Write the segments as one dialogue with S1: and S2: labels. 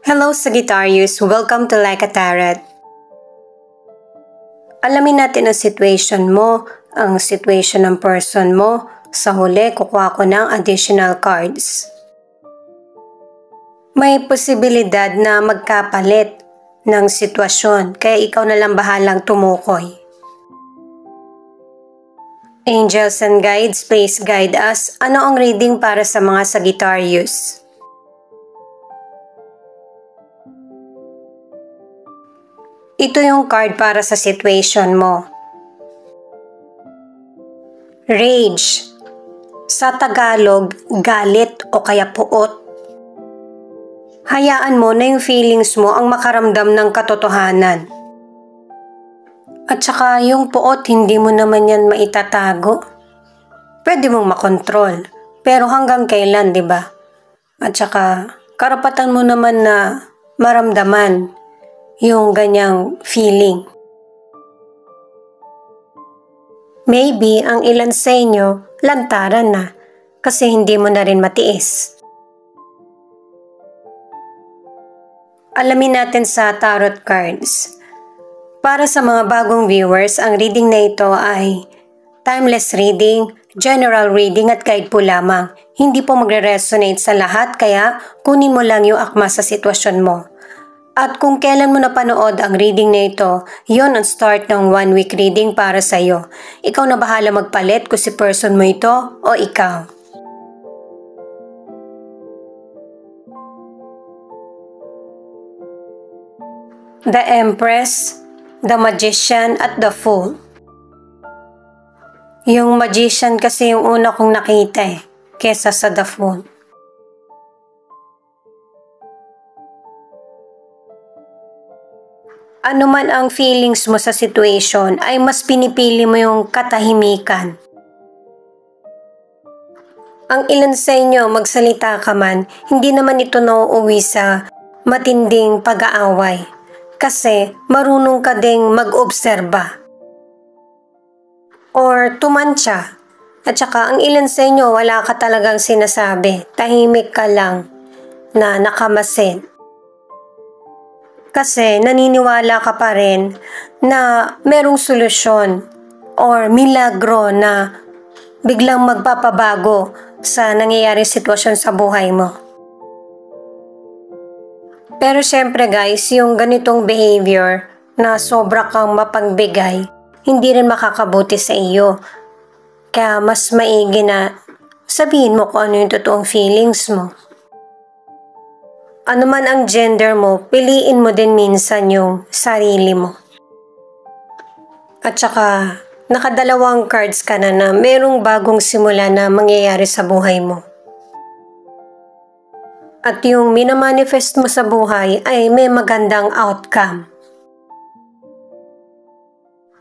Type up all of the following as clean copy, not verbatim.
S1: Hello Sagittarius! Welcome to Like a Tarot. Alamin natin ang situation mo, ang situation ng person mo. Sa huli, kukuha ko ng additional cards. May posibilidad na magkapalit ng sitwasyon, kaya ikaw na lang bahalang tumukoy. Angels and guides, please guide us. Ano ang reading para sa mga Sagittarius? Ito yung card para sa situation mo. Rage. Sa Tagalog, galit o kaya puot. Hayaan mo na yung feelings mo ang makaramdam ng katotohanan. At saka yung puot, hindi mo naman yan maitatago. Pwede mong makontrol, pero hanggang kailan, di ba? At saka, karapatan mo naman na maramdaman yung ganyang feeling. Maybe ang ilan sa inyo lantaran na kasi hindi mo na rin matiis. Alamin natin sa tarot cards. Para sa mga bagong viewers, ang reading na ito ay timeless reading, general reading at guide po lamang. Hindi po magre-resonate sa lahat, kaya kunin mo lang yung akma sa sitwasyon mo. At kung kailan mo napanood ang reading na ito, yon ang start ng 1 week reading para sa iyo. Ikaw na bahala magpalit kung si person mo ito o ikaw. The Empress, the Magician at the Fool. Yung Magician kasi yung una kong nakita kesa sa the Fool. Ano man ang feelings mo sa situation ay mas pinipili mo yung katahimikan. Ang ilan sa inyo magsalita ka man, hindi naman ito nauuwi sa matinding pag-aaway kasi marunong ka ding mag-obserba or tumantya. At saka ang ilan sa inyo wala ka talagang sinasabi, tahimik ka lang na nakamasid. Kasi naniniwala ka pa rin na merong solusyon or milagro na biglang magpapabago sa nangyayaring sitwasyon sa buhay mo. Pero syempre guys, yung ganitong behavior na sobra kang mapagbigay, hindi rin makakabuti sa iyo. Kaya mas maigi na sabihin mo kung ano yung totoong feelings mo. Ano man ang gender mo, piliin mo din minsan yung sarili mo. At saka, nakadalawang cards ka na merong bagong simula na mangyayari sa buhay mo. At yung minamanifest mo sa buhay ay may magandang outcome.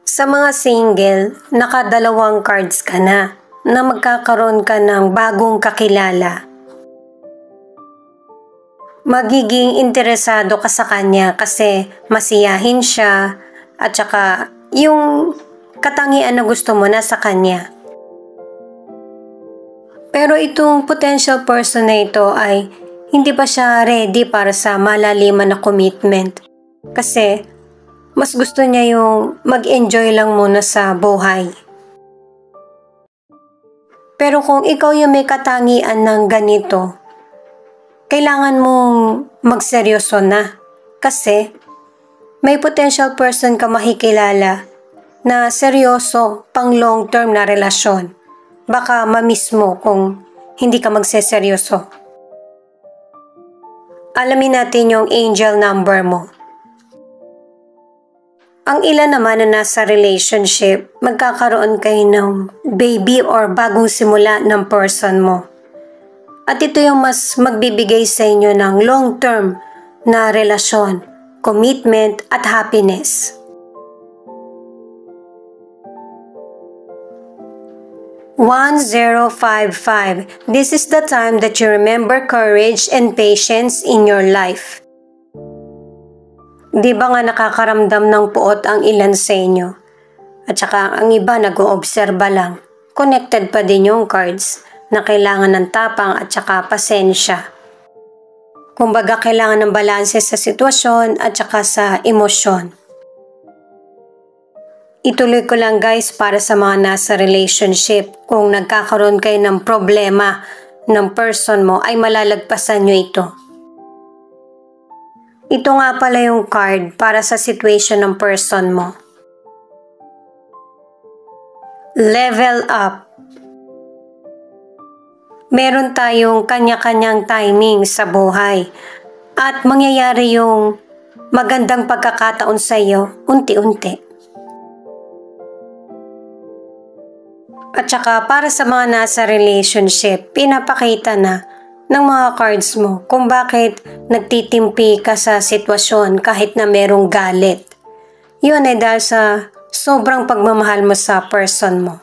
S1: Sa mga single, nakadalawang cards ka na magkakaroon ka ng bagong kakilala. Magiging interesado ka sa kanya kasi masiyahin siya at saka yung katangian na gusto mo na sa kanya. Pero itong potential person na ito ay hindi pa siya ready para sa malaliman na commitment kasi mas gusto niya yung mag-enjoy lang muna sa buhay. Pero kung ikaw yung may katangian ng ganito, kailangan mong magseryoso na kasi may potential person ka makikilala na seryoso pang long term na relasyon. Baka ma-miss mo kung hindi ka magseseryoso. Alamin natin yung angel number mo. Ang ilan naman na nasa relationship, magkakaroon kayo ng baby or bagong simula ng person mo. At ito yung mas magbibigay sa inyo ng long-term na relasyon, commitment at happiness. "1055. This is the time that you remember courage and patience in your life." Di ba nga nakakaramdam ng puot ang ilan sa inyo? At saka ang iba nag-oobserba lang. Connected pa din yung cards na kailangan ng tapang at saka pasensya. Kumbaga kailangan ng balanse sa sitwasyon at saka sa emosyon. Ituloy ko lang guys para sa mga nasa relationship. Kung nagkakaroon kayo ng problema ng person mo ay malalagpasan nyo ito. Ito nga pala yung card para sa situation ng person mo. Level up. Meron tayong kanya-kanyang timing sa buhay at mangyayari yung magandang pagkakataon sa iyo unti-unti. At saka para sa mga nasa relationship, pinapakita na ng mga cards mo kung bakit nagtitimpi ka sa sitwasyon kahit na merong galit. Yun ay dahil sa sobrang pagmamahal mo sa person mo.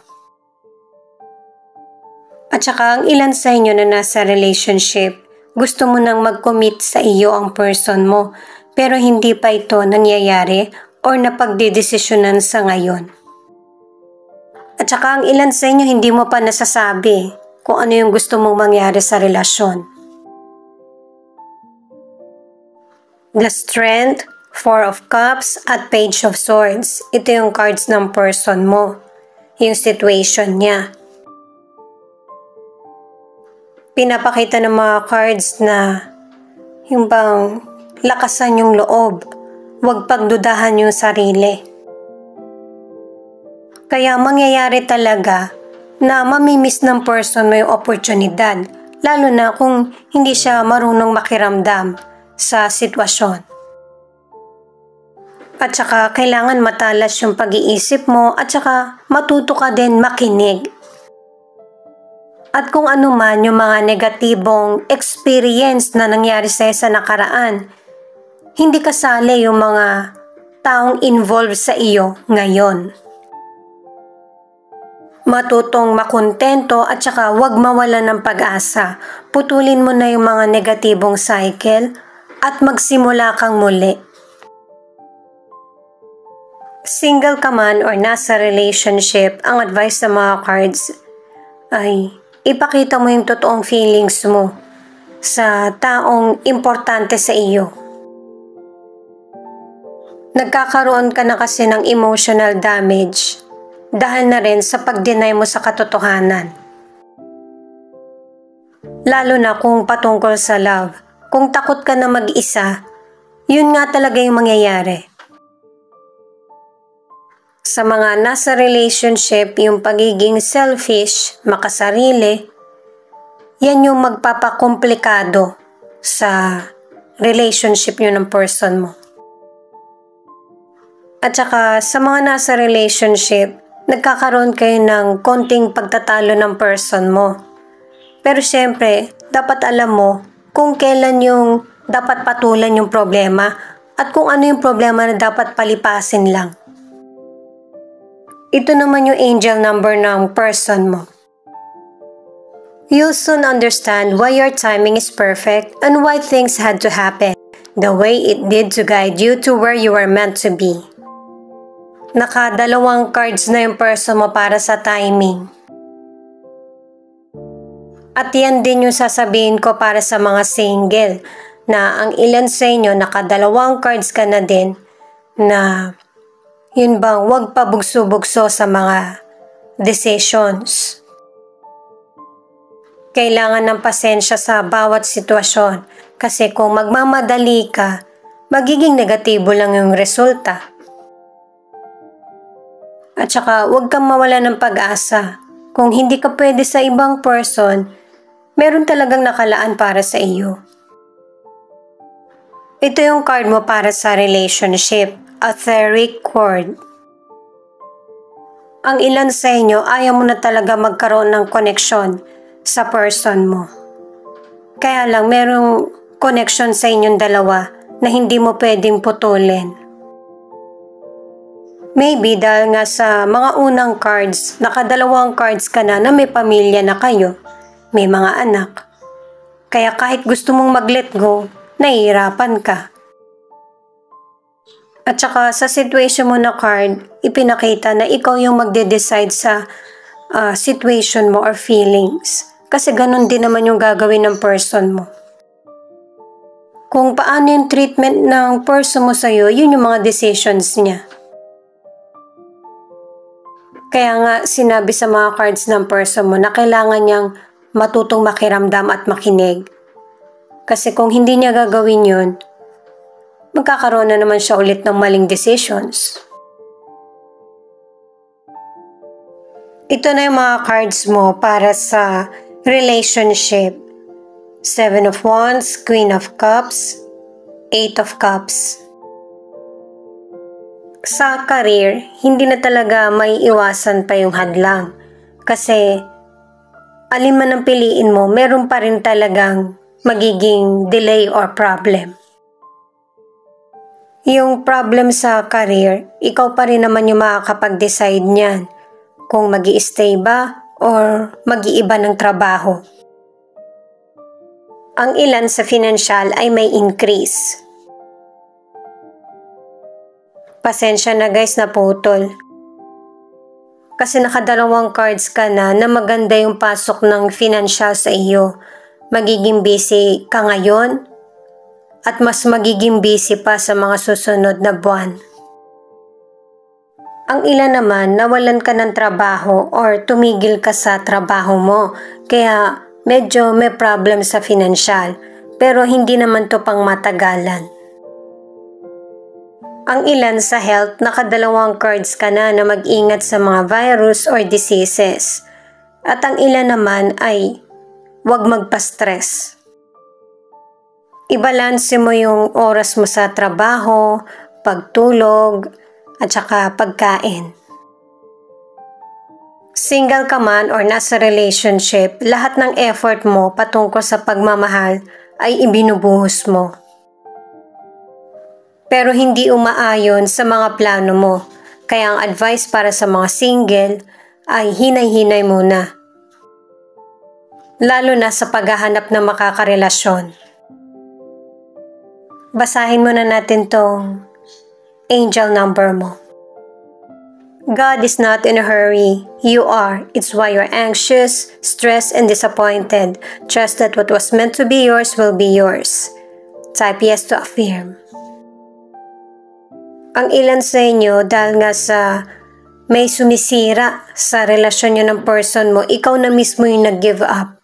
S1: At saka ang ilan sa inyo na nasa relationship, gusto mo nang mag-commit sa iyo ang person mo pero hindi pa ito nangyayari or napagdedesisyonan sa ngayon. At saka ang ilan sa inyo hindi mo pa nasasabi kung ano yung gusto mong mangyari sa relasyon. The Strength, Four of Cups at Page of Swords. Ito yung cards ng person mo. Yung situation niya. Pinapakita ng mga cards na yung bang lakasan yung loob. Huwag pagdudahan yung sarili. Kaya mangyayari talaga na mamimiss ng person mo yung oportunidad, lalo na kung hindi siya marunong makiramdam sa sitwasyon. At saka kailangan matalas yung pag-iisip mo at saka matuto ka din makinig. At kung ano man yung mga negatibong experience na nangyari sa nakaraan, hindi kasali yung mga taong involved sa iyo ngayon. Matutong makontento at saka huwag mawala ng pag-asa. Putulin mo na yung mga negatibong cycle at magsimula kang muli. Single ka man or nasa relationship, ang advice sa mga cards ay ipakita mo yung totoong feelings mo sa taong importante sa iyo. Nagkakaroon ka na kasi ng emotional damage dahil na rin sa pag-deny mo sa katotohanan. Lalo na kung patungkol sa love. Kung takot ka na mag-isa, yun nga talaga yung mangyayari. Sa mga nasa relationship, yung pagiging selfish, makasarili, yan yung magpapakomplikado sa relationship nyo ng person mo. At saka sa mga nasa relationship, nagkakaroon kayo ng konting pagtatalo ng person mo. Pero syempre, dapat alam mo kung kailan yung dapat patulan yung problema at kung ano yung problema na dapat palipasin lang. Ito naman yung angel number ng person mo. You'll soon understand why your timing is perfect and why things had to happen the way it did to guide you to where you are meant to be. Nakadalawang cards na yung person mo para sa timing. At yan din yung sasabihin ko para sa mga single na ang ilan sa inyo nakadalawang cards ka na din na yun bang huwag pabugso-bugso sa mga decisions. Kailangan ng pasensya sa bawat sitwasyon kasi kung magmamadali ka, magiging negatibo lang yung resulta. At saka huwag kang mawala ng pag-asa. Kung hindi ka pwede sa ibang person, meron talagang nakalaan para sa iyo. Ito yung card mo para sa relationship, etheric cord. Ang ilan sa inyo ayaw mo na talaga magkaroon ng connection sa person mo. Kaya lang merong connection sa inyong dalawa na hindi mo pwedeng putulin. Maybe dahil nga sa mga unang cards, nakadalawang cards ka na may pamilya na kayo, may mga anak. Kaya kahit gusto mong mag-let go, nahihirapan ka. At saka sa situation mo na card, ipinakita na ikaw yung magde-decide sa situation mo or feelings. Kasi ganun din naman yung gagawin ng person mo. Kung paano yung treatment ng person mo sa'yo, yun yung mga decisions niya. Kaya nga sinabi sa mga cards ng person mo na kailangan niyang matutong makiramdam at makinig. Kasi kung hindi niya gagawin yun, magkakaroon na naman siya ulit ng maling decisions. Ito na yung mga cards mo para sa relationship. 7 of Wands, Queen of Cups, 8 of Cups. Sa career, hindi na talaga may iwasan pa yung hadlang. Kasi, alin man ang piliin mo, meron pa rin talagang magiging delay or problem. Yung problem sa career, ikaw pa rin naman yung makakapag-decide niyan kung mag-i-stay ba or mag-iiba ng trabaho. Ang ilan sa financial ay may increase. Pasensya na guys, naputol. Kasi nakadalawang cards ka na maganda yung pasok ng financial sa iyo. Magiging busy ka ngayon at mas magiging busy pa sa mga susunod na buwan. Ang ilan naman, nawalan ka ng trabaho or tumigil ka sa trabaho mo. Kaya medyo may problem sa financial, pero hindi naman to pang matagalan. Ang ilan sa health, nakadalawang cards ka na mag-ingat sa mga virus or diseases. At ang ilan naman ay huwag magpa-stress. Ibalanse mo yung oras mo sa trabaho, pagtulog, at saka pagkain. Single ka man or nasa relationship, lahat ng effort mo patungkol sa pagmamahal ay ibinubuhos mo. Pero hindi umaayon sa mga plano mo, kaya ang advice para sa mga single ay hinay-hinay muna. Lalo na sa paghahanap ng makakarelasyon. Basahin muna natin tong angel number mo. God is not in a hurry. You are. It's why you're anxious, stressed, and disappointed. Trust that what was meant to be yours will be yours. Type yes to affirm. Ang ilan sa inyo, dahil nga sa may sumisira sa relasyon nyo ng person mo, ikaw na mismo yung nag-give up.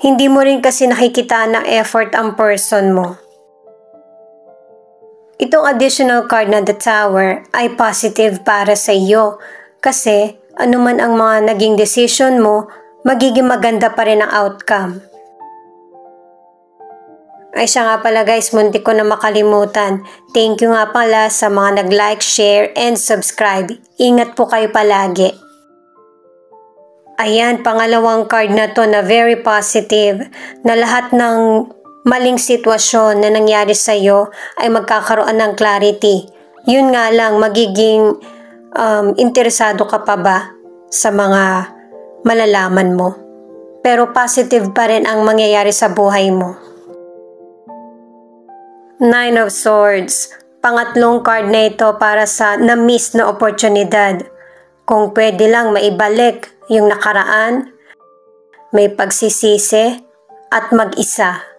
S1: Hindi mo rin kasi nakikita ng effort ang person mo. Itong additional card na the Tower ay positive para sa iyo kasi anuman ang mga naging decision mo, magiging maganda pa rin ang outcome. Ay siya nga pala guys, muntik ko na makalimutan. Thank you nga pala sa mga nag-like, share, and subscribe. Ingat po kayo palagi. Ayan, pangalawang card na to na very positive na lahat ng maling sitwasyon na nangyari sa iyo ay magkakaroon ng clarity. Yun nga lang, magiging interesado ka pa ba sa mga malalaman mo? Pero positive pa rin ang mangyayari sa buhay mo. 9 of Swords. Pangatlong card na ito para sa na-miss na oportunidad. Kung pwede lang maibalik yung nakaraan, may pagsisisi at mag-isa.